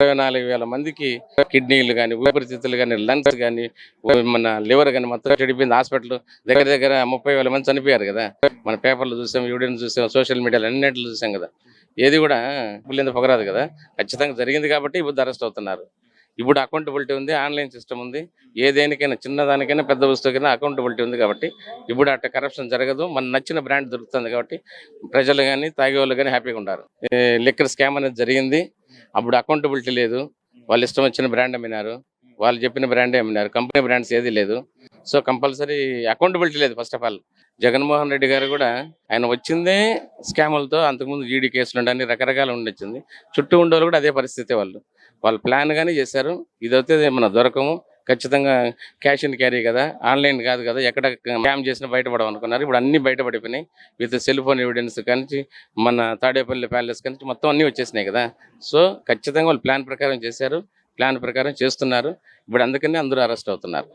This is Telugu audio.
24,000 మందికి కిడ్నీలు కానీ, ఊపిరితిత్తులు కానీ, లంగ్స్ కానీ, మన లివర్ కానీ మొత్తం చెడిపోయింది. హాస్పిటల్ దగ్గర దగ్గర 30,000 మంది చనిపోయారు కదా. మన పేపర్లు చూసాం, ఎవిడెన్స్ చూసాం, సోషల్ మీడియాలో అన్నింటిలో చూసాం కదా. ఏది కూడా పుల్లింద పొగరాదు కదా. ఖచ్చితంగా జరిగింది కాబట్టి ఇప్పుడు అరెస్ట్ అవుతున్నారు. ఇప్పుడు అకౌంటబిలిటీ ఉంది, ఆన్లైన్ సిస్టమ్ ఉంది. ఏదేనికైనా చిన్నదానికైనా పెద్ద వస్తువుకైనా అకౌంటబిలిటీ ఉంది కాబట్టి ఇప్పుడు అట్ట కరప్షన్ జరగదు. మన నచ్చిన బ్రాండ్ దొరుకుతుంది కాబట్టి ప్రజలు కానీ తాగేవాళ్ళు కానీ హ్యాపీగా ఉంటారు. లిక్కర్ స్కామ్ అనేది జరిగింది. అప్పుడు అకౌంటబిలిటీ లేదు. వాళ్ళు ఇష్టం వచ్చిన బ్రాండ్ అమ్మినారు, వాళ్ళు చెప్పిన బ్రాండే అమ్మినారు. కంపెనీ బ్రాండ్స్ ఏది లేదు. సో కంపల్సరీ అకౌంటబిలిటీ లేదు. First of all Jaganmohan Reddy గారు కూడా ఆయన వచ్చిందే స్కాములతో. అంతకుముందు ఈడీ కేసులు ఉండని రకరకాలు ఉండొచ్చింది. చుట్టూ ఉండేవాళ్ళు కూడా అదే పరిస్థితి. వాళ్ళు ప్లాన్ గానీ చేశారు. ఇదైతే మన దొరకము, ఖచ్చితంగా క్యాష్ అండ్ క్యారీ కదా, ఆన్లైన్ కాదు కదా, ఎక్కడ స్కామ్ చేసినా బయటపడవు అనుకున్నారు. ఇప్పుడు అన్ని బయటపడిపోయినాయి. విత్ సెల్ ఫోన్ ఎవిడెన్స్ కానీ, మన తాడేపల్లి ప్యాలెస్ కానీ మొత్తం అన్నీ వచ్చేసినాయి కదా. సో ఖచ్చితంగా వాళ్ళు ప్లాన్ ప్రకారం చేశారు, ప్లాన్ ప్రకారం చేస్తున్నారు. ఇప్పుడు అందుకని అందరూ అరెస్ట్ అవుతున్నారు.